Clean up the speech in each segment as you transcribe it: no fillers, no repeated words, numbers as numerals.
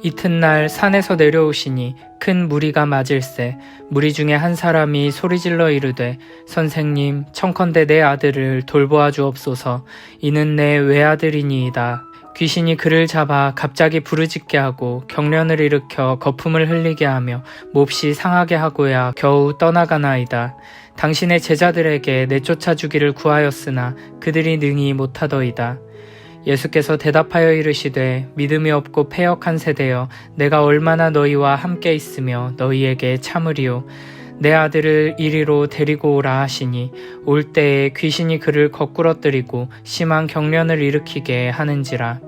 이튿날 산에서 내려오시니 큰 무리가 맞을세. 무리 중에 한 사람이 소리질러 이르되 선생님, 청컨대 내 아들을 돌보아 주옵소서. 이는 내 외아들이니이다. 귀신이 그를 잡아 갑자기 부르짖게 하고 경련을 일으켜 거품을 흘리게 하며 몹시 상하게 하고야 겨우 떠나가나이다. 당신의 제자들에게 내쫓아 주기를 구하였으나 그들이 능히 못하더이다. 예수께서 대답하여 이르시되 믿음이 없고 패역한 세대여, 내가 얼마나 너희와 함께 있으며 너희에게 참으리요. 내 아들을 이리로 데리고 오라 하시니 올 때에 귀신이 그를 거꾸러뜨리고 심한 경련을 일으키게 하는지라.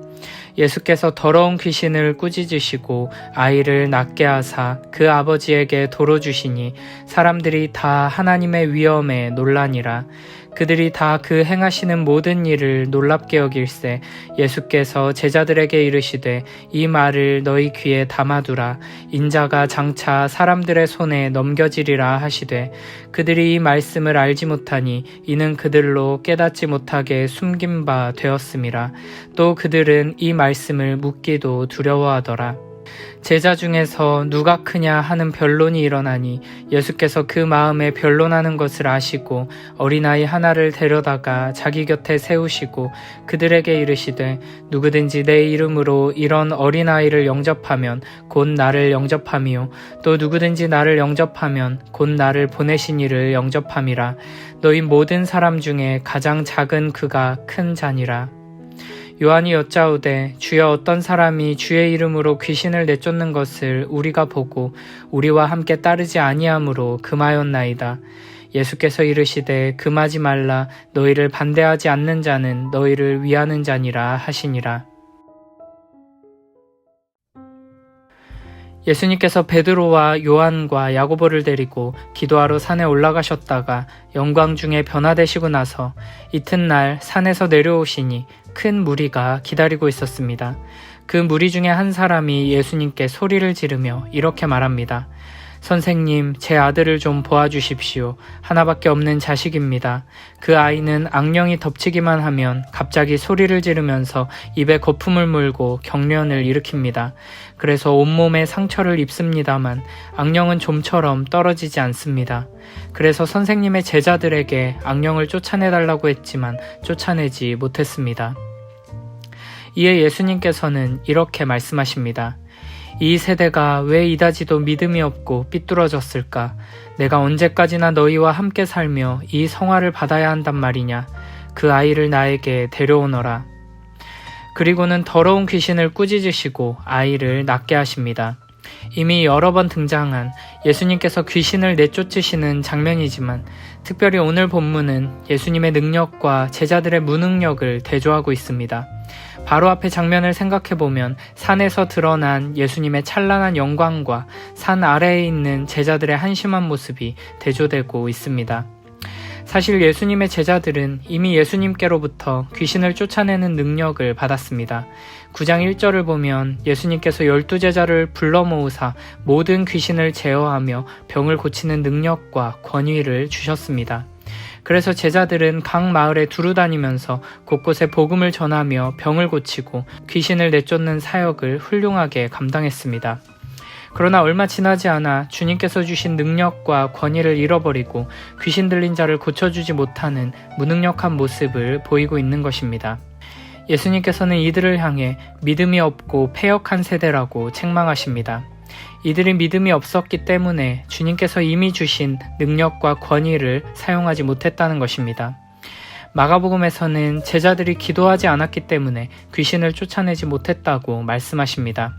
예수께서 더러운 귀신을 꾸짖으시고 아이를 낫게 하사 그 아버지에게 도로 주시니 사람들이 다 하나님의 위엄에 놀라니라. 그들이 다 그 행하시는 모든 일을 놀랍게 여길세. 예수께서 제자들에게 이르시되 이 말을 너희 귀에 담아두라. 인자가 장차 사람들의 손에 넘겨지리라 하시되 그들이 이 말씀을 알지 못하니 이는 그들로 깨닫지 못하게 숨긴 바 되었음이라. 또 그들은 이 말씀을 묻기도 두려워하더라. 제자 중에서 누가 크냐 하는 변론이 일어나니 예수께서 그 마음에 변론하는 것을 아시고 어린아이 하나를 데려다가 자기 곁에 세우시고 그들에게 이르시되 누구든지 내 이름으로 이런 어린아이를 영접하면 곧 나를 영접함이요 또 누구든지 나를 영접하면 곧 나를 보내신 이를 영접함이라. 너희 모든 사람 중에 가장 작은 그가 큰 자니라. 요한이 여짜오되 주여, 어떤 사람이 주의 이름으로 귀신을 내쫓는 것을 우리가 보고 우리와 함께 따르지 아니하므로 금하였나이다. 예수께서 이르시되 금하지 말라. 너희를 반대하지 않는 자는 너희를 위하는 자니라 하시니라. 예수님께서 베드로와 요한과 야고보를 데리고 기도하러 산에 올라가셨다가 영광 중에 변화되시고 나서 이튿날 산에서 내려오시니 큰 무리가 기다리고 있었습니다. 그 무리 중에 한 사람이 예수님께 소리를 지르며 이렇게 말합니다. 선생님, 제 아들을 좀 보아주십시오. 하나밖에 없는 자식입니다. 그 아이는 악령이 덮치기만 하면 갑자기 소리를 지르면서 입에 거품을 물고 경련을 일으킵니다. 그래서 온몸에 상처를 입습니다만 악령은 좀처럼 떨어지지 않습니다. 그래서 선생님의 제자들에게 악령을 쫓아내달라고 했지만 쫓아내지 못했습니다. 이에 예수님께서는 이렇게 말씀하십니다. 이 세대가 왜 이다지도 믿음이 없고 삐뚤어졌을까? 내가 언제까지나 너희와 함께 살며 이 성화를 받아야 한단 말이냐? 그 아이를 나에게 데려오너라. 그리고는 더러운 귀신을 꾸짖으시고 아이를 낫게 하십니다. 이미 여러 번 등장한 예수님께서 귀신을 내쫓으시는 장면이지만 특별히 오늘 본문은 예수님의 능력과 제자들의 무능력을 대조하고 있습니다. 바로 앞의 장면을 생각해보면 산에서 드러난 예수님의 찬란한 영광과 산 아래에 있는 제자들의 한심한 모습이 대조되고 있습니다. 사실 예수님의 제자들은 이미 예수님께로부터 귀신을 쫓아내는 능력을 받았습니다. 9장 1절을 보면 예수님께서 12제자를 불러 모으사 모든 귀신을 제어하며 병을 고치는 능력과 권위를 주셨습니다. 그래서 제자들은 각 마을에 두루 다니면서 곳곳에 복음을 전하며 병을 고치고 귀신을 내쫓는 사역을 훌륭하게 감당했습니다. 그러나 얼마 지나지 않아 주님께서 주신 능력과 권위를 잃어버리고 귀신 들린 자를 고쳐주지 못하는 무능력한 모습을 보이고 있는 것입니다. 예수님께서는 이들을 향해 믿음이 없고 패역한 세대라고 책망하십니다. 이들이 믿음이 없었기 때문에 주님께서 이미 주신 능력과 권위를 사용하지 못했다는 것입니다. 마가복음에서는 제자들이 기도하지 않았기 때문에 귀신을 쫓아내지 못했다고 말씀하십니다.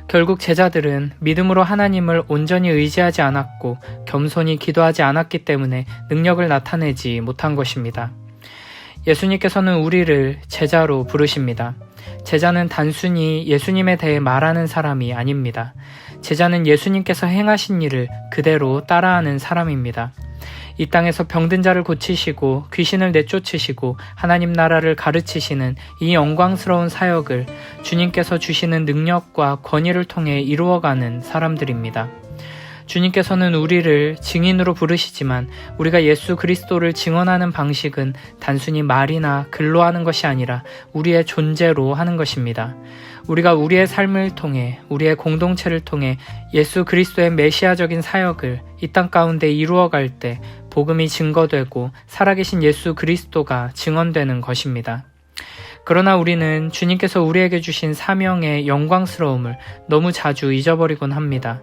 결국 제자들은 믿음으로 하나님을 온전히 의지하지 않았고 겸손히 기도하지 않았기 때문에 능력을 나타내지 못한 것입니다. 예수님께서는 우리를 제자로 부르십니다. 제자는 단순히 예수님에 대해 말하는 사람이 아닙니다. 제자는 예수님께서 행하신 일을 그대로 따라하는 사람입니다. 이 땅에서 병든 자를 고치시고 귀신을 내쫓으시고 하나님 나라를 가르치시는 이 영광스러운 사역을 주님께서 주시는 능력과 권위를 통해 이루어가는 사람들입니다. 주님께서는 우리를 증인으로 부르시지만 우리가 예수 그리스도를 증언하는 방식은 단순히 말이나 글로 하는 것이 아니라 우리의 존재로 하는 것입니다. 우리가 우리의 삶을 통해, 우리의 공동체를 통해 예수 그리스도의 메시아적인 사역을 이 땅 가운데 이루어갈 때 복음이 증거되고 살아계신 예수 그리스도가 증언되는 것입니다. 그러나 우리는 주님께서 우리에게 주신 사명의 영광스러움을 너무 자주 잊어버리곤 합니다.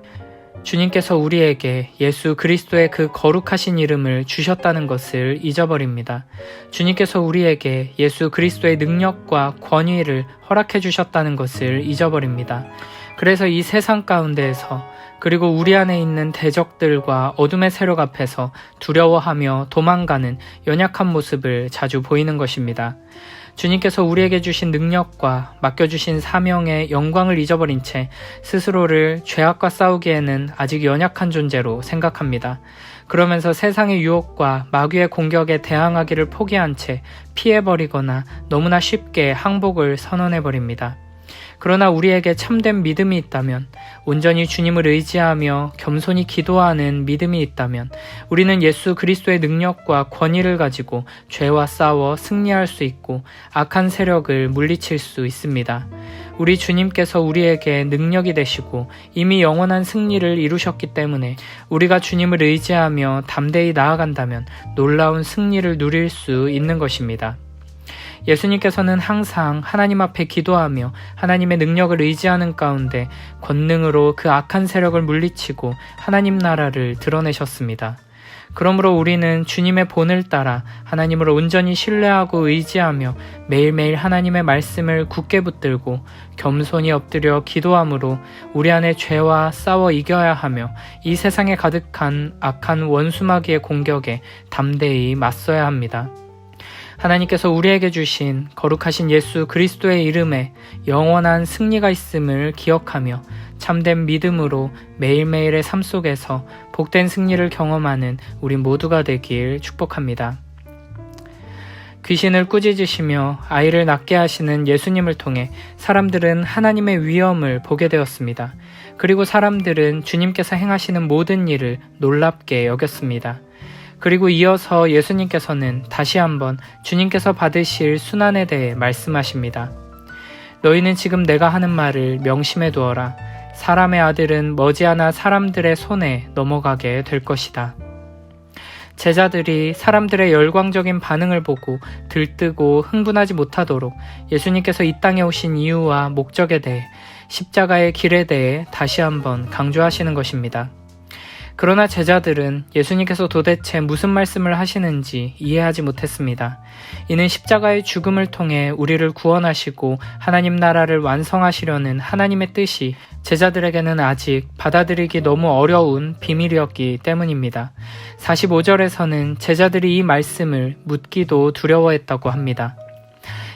주님께서 우리에게 예수 그리스도의 그 거룩하신 이름을 주셨다는 것을 잊어버립니다. 주님께서 우리에게 예수 그리스도의 능력과 권위를 허락해 주셨다는 것을 잊어버립니다. 그래서 이 세상 가운데에서 그리고 우리 안에 있는 대적들과 어둠의 세력 앞에서 두려워하며 도망가는 연약한 모습을 자주 보이는 것입니다. 주님께서 우리에게 주신 능력과 맡겨주신 사명의 영광을 잊어버린 채 스스로를 죄악과 싸우기에는 아직 연약한 존재로 생각합니다. 그러면서 세상의 유혹과 마귀의 공격에 대항하기를 포기한 채 피해버리거나 너무나 쉽게 항복을 선언해버립니다. 그러나 우리에게 참된 믿음이 있다면, 온전히 주님을 의지하며 겸손히 기도하는 믿음이 있다면 우리는 예수 그리스도의 능력과 권위를 가지고 죄와 싸워 승리할 수 있고 악한 세력을 물리칠 수 있습니다. 우리 주님께서 우리에게 능력이 되시고 이미 영원한 승리를 이루셨기 때문에 우리가 주님을 의지하며 담대히 나아간다면 놀라운 승리를 누릴 수 있는 것입니다. 예수님께서는 항상 하나님 앞에 기도하며 하나님의 능력을 의지하는 가운데 권능으로 그 악한 세력을 물리치고 하나님 나라를 드러내셨습니다. 그러므로 우리는 주님의 본을 따라 하나님을 온전히 신뢰하고 의지하며 매일매일 하나님의 말씀을 굳게 붙들고 겸손히 엎드려 기도함으로 우리 안에 죄와 싸워 이겨야 하며 이 세상에 가득한 악한 원수마귀의 공격에 담대히 맞서야 합니다. 하나님께서 우리에게 주신 거룩하신 예수 그리스도의 이름에 영원한 승리가 있음을 기억하며 참된 믿음으로 매일매일의 삶 속에서 복된 승리를 경험하는 우리 모두가 되길 축복합니다. 귀신을 꾸짖으시며 아이를 낳게 하시는 예수님을 통해 사람들은 하나님의 위엄을 보게 되었습니다. 그리고 사람들은 주님께서 행하시는 모든 일을 놀랍게 여겼습니다. 그리고 이어서 예수님께서는 다시 한번 주님께서 받으실 순환에 대해 말씀하십니다. 너희는 지금 내가 하는 말을 명심해 두어라. 사람의 아들은 머지않아 사람들의 손에 넘어가게 될 것이다. 제자들이 사람들의 열광적인 반응을 보고 들뜨고 흥분하지 못하도록 예수님께서 이 땅에 오신 이유와 목적에 대해 십자가의 길에 대해 다시 한번 강조하시는 것입니다. 그러나 제자들은 예수님께서 도대체 무슨 말씀을 하시는지 이해하지 못했습니다. 이는 십자가의 죽음을 통해 우리를 구원하시고 하나님 나라를 완성하시려는 하나님의 뜻이 제자들에게는 아직 받아들이기 너무 어려운 비밀이었기 때문입니다. 45절에서는 제자들이 이 말씀을 묻기도 두려워했다고 합니다.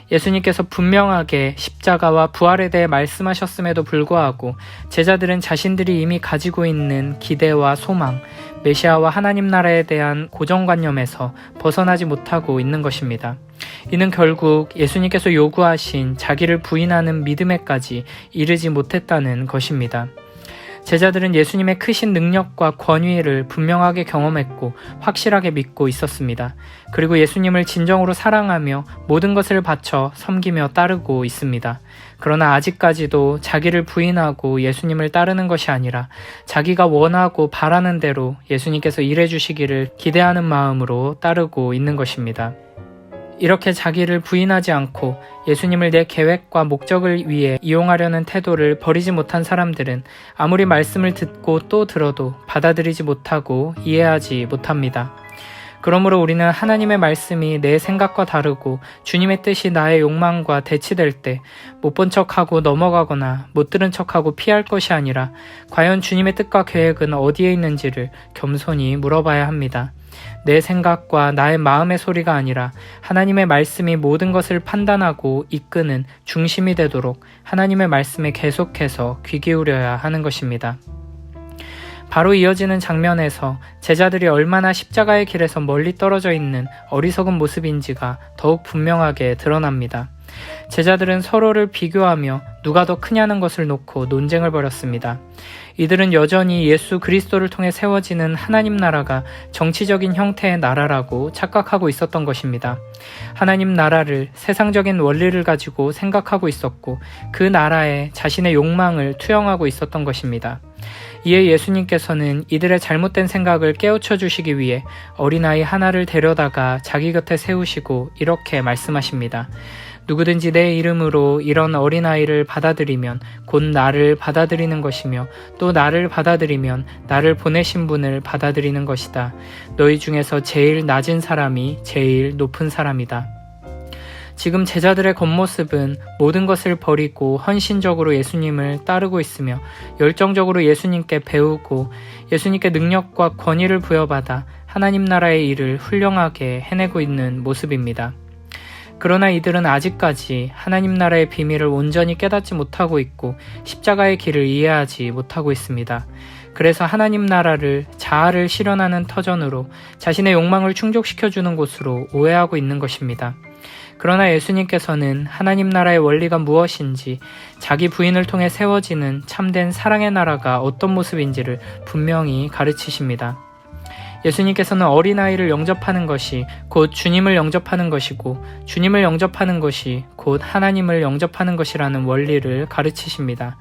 예수님께서 분명하게 십자가와 부활에 대해 말씀하셨음에도 불구하고 제자들은 자신들이 이미 가지고 있는 기대와 소망, 메시아와 하나님 나라에 대한 고정관념에서 벗어나지 못하고 있는 것입니다. 이는 결국 예수님께서 요구하신 자기를 부인하는 믿음에까지 이르지 못했다는 것입니다. 제자들은 예수님의 크신 능력과 권위를 분명하게 경험했고 확실하게 믿고 있었습니다. 그리고 예수님을 진정으로 사랑하며 모든 것을 바쳐 섬기며 따르고 있습니다. 그러나 아직까지도 자기를 부인하고 예수님을 따르는 것이 아니라 자기가 원하고 바라는 대로 예수님께서 일해주시기를 기대하는 마음으로 따르고 있는 것입니다. 이렇게 자기를 부인하지 않고 예수님을 내 계획과 목적을 위해 이용하려는 태도를 버리지 못한 사람들은 아무리 말씀을 듣고 또 들어도 받아들이지 못하고 이해하지 못합니다. 그러므로 우리는 하나님의 말씀이 내 생각과 다르고 주님의 뜻이 나의 욕망과 대치될 때 못 본 척하고 넘어가거나 못 들은 척하고 피할 것이 아니라 과연 주님의 뜻과 계획은 어디에 있는지를 겸손히 물어봐야 합니다. 내 생각과 나의 마음의 소리가 아니라 하나님의 말씀이 모든 것을 판단하고 이끄는 중심이 되도록 하나님의 말씀에 계속해서 귀 기울여야 하는 것입니다. 바로 이어지는 장면에서 제자들이 얼마나 십자가의 길에서 멀리 떨어져 있는 어리석은 모습인지가 더욱 분명하게 드러납니다. 제자들은 서로를 비교하며 누가 더 크냐는 것을 놓고 논쟁을 벌였습니다. 이들은 여전히 예수 그리스도를 통해 세워지는 하나님 나라가 정치적인 형태의 나라라고 착각하고 있었던 것입니다. 하나님 나라를 세상적인 원리를 가지고 생각하고 있었고 그 나라에 자신의 욕망을 투영하고 있었던 것입니다. 이에 예수님께서는 이들의 잘못된 생각을 깨우쳐 주시기 위해 어린아이 하나를 데려다가 자기 곁에 세우시고 이렇게 말씀하십니다. 누구든지 내 이름으로 이런 어린아이를 받아들이면 곧 나를 받아들이는 것이며 또 나를 받아들이면 나를 보내신 분을 받아들이는 것이다. 너희 중에서 제일 낮은 사람이 제일 높은 사람이다. 지금 제자들의 겉모습은 모든 것을 버리고 헌신적으로 예수님을 따르고 있으며 열정적으로 예수님께 배우고 예수님께 능력과 권위를 부여받아 하나님 나라의 일을 훌륭하게 해내고 있는 모습입니다. 그러나 이들은 아직까지 하나님 나라의 비밀을 온전히 깨닫지 못하고 있고 십자가의 길을 이해하지 못하고 있습니다. 그래서 하나님 나라를 자아를 실현하는 터전으로 자신의 욕망을 충족시켜주는 곳으로 오해하고 있는 것입니다. 그러나 예수님께서는 하나님 나라의 원리가 무엇인지 자기 부인을 통해 세워지는 참된 사랑의 나라가 어떤 모습인지를 분명히 가르치십니다. 예수님께서는 어린아이를 영접하는 것이 곧 주님을 영접하는 것이고 주님을 영접하는 것이 곧 하나님을 영접하는 것이라는 원리를 가르치십니다.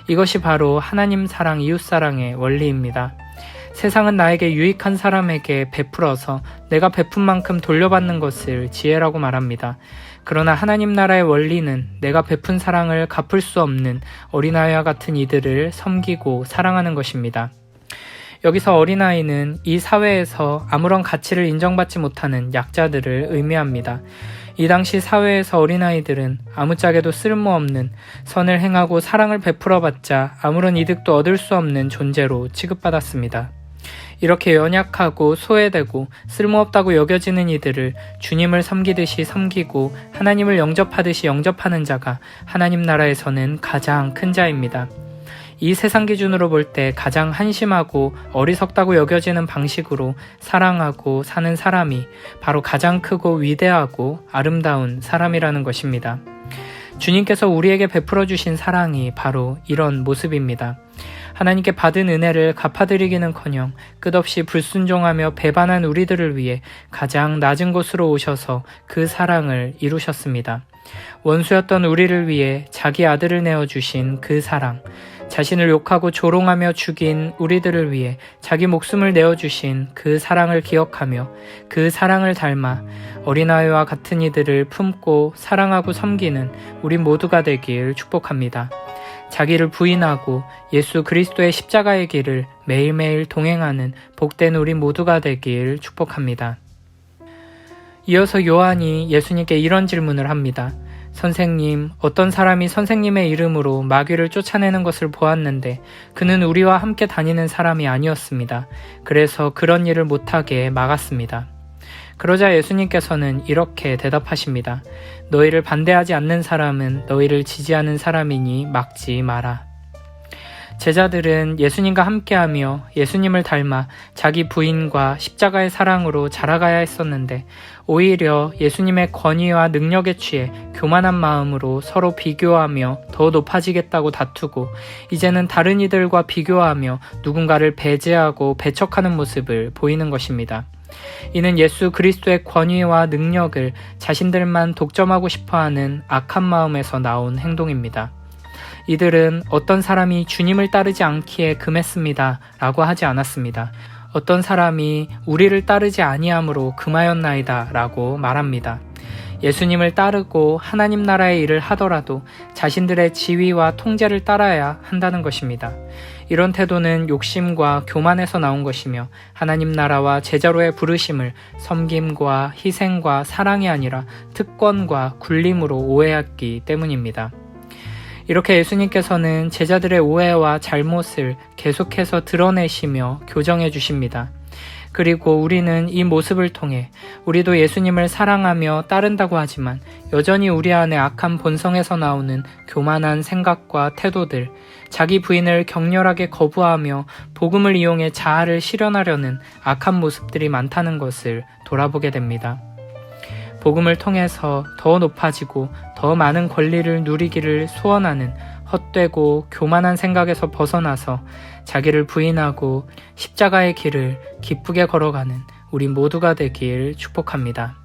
이것이 바로 하나님 사랑, 이웃 사랑의 원리입니다. 세상은 나에게 유익한 사람에게 베풀어서 내가 베푼 만큼 돌려받는 것을 지혜라고 말합니다. 그러나 하나님 나라의 원리는 내가 베푼 사랑을 갚을 수 없는 어린아이와 같은 이들을 섬기고 사랑하는 것입니다. 여기서 어린아이는 이 사회에서 아무런 가치를 인정받지 못하는 약자들을 의미합니다. 이 당시 사회에서 어린아이들은 아무짝에도 쓸모없는 선을 행하고 사랑을 베풀어봤자 아무런 이득도 얻을 수 없는 존재로 취급받았습니다. 이렇게 연약하고 소외되고 쓸모없다고 여겨지는 이들을 주님을 섬기듯이 섬기고 하나님을 영접하듯이 영접하는 자가 하나님 나라에서는 가장 큰 자입니다. 이 세상 기준으로 볼 때 가장 한심하고 어리석다고 여겨지는 방식으로 사랑하고 사는 사람이 바로 가장 크고 위대하고 아름다운 사람이라는 것입니다. 주님께서 우리에게 베풀어 주신 사랑이 바로 이런 모습입니다. 하나님께 받은 은혜를 갚아드리기는커녕 끝없이 불순종하며 배반한 우리들을 위해 가장 낮은 곳으로 오셔서 그 사랑을 이루셨습니다. 원수였던 우리를 위해 자기 아들을 내어주신 그 사랑, 자신을 욕하고 조롱하며 죽인 우리들을 위해 자기 목숨을 내어주신 그 사랑을 기억하며 그 사랑을 닮아 어린아이와 같은 이들을 품고 사랑하고 섬기는 우리 모두가 되길 축복합니다. 자기를 부인하고 예수 그리스도의 십자가의 길을 매일매일 동행하는 복된 우리 모두가 되길 축복합니다. 이어서 요한이 예수님께 이런 질문을 합니다. 선생님, 어떤 사람이 선생님의 이름으로 마귀를 쫓아내는 것을 보았는데 그는 우리와 함께 다니는 사람이 아니었습니다. 그래서 그런 일을 못하게 막았습니다. 그러자 예수님께서는 이렇게 대답하십니다. 너희를 반대하지 않는 사람은 너희를 지지하는 사람이니 막지 마라. 제자들은 예수님과 함께하며 예수님을 닮아 자기 부인과 십자가의 사랑으로 자라가야 했었는데 오히려 예수님의 권위와 능력에 취해 교만한 마음으로 서로 비교하며 더 높아지겠다고 다투고 이제는 다른 이들과 비교하며 누군가를 배제하고 배척하는 모습을 보이는 것입니다. 이는 예수 그리스도의 권위와 능력을 자신들만 독점하고 싶어하는 악한 마음에서 나온 행동입니다. 이들은 어떤 사람이 주님을 따르지 않기에 금했습니다 라고 하지 않았습니다. 어떤 사람이 우리를 따르지 아니함으로 금하였나이다 라고 말합니다. 예수님을 따르고 하나님 나라의 일을 하더라도 자신들의 지위와 통제를 따라야 한다는 것입니다. 이런 태도는 욕심과 교만에서 나온 것이며 하나님 나라와 제자로의 부르심을 섬김과 희생과 사랑이 아니라 특권과 굴림으로 오해했기 때문입니다. 이렇게 예수님께서는 제자들의 오해와 잘못을 계속해서 드러내시며 교정해 주십니다. 그리고 우리는 이 모습을 통해 우리도 예수님을 사랑하며 따른다고 하지만 여전히 우리 안에 악한 본성에서 나오는 교만한 생각과 태도들, 자기 부인을 격렬하게 거부하며 복음을 이용해 자아를 실현하려는 악한 모습들이 많다는 것을 돌아보게 됩니다. 복음을 통해서 더 높아지고 더 많은 권리를 누리기를 소원하는 헛되고 교만한 생각에서 벗어나서 자기를 부인하고 십자가의 길을 기쁘게 걸어가는 우리 모두가 되길 축복합니다.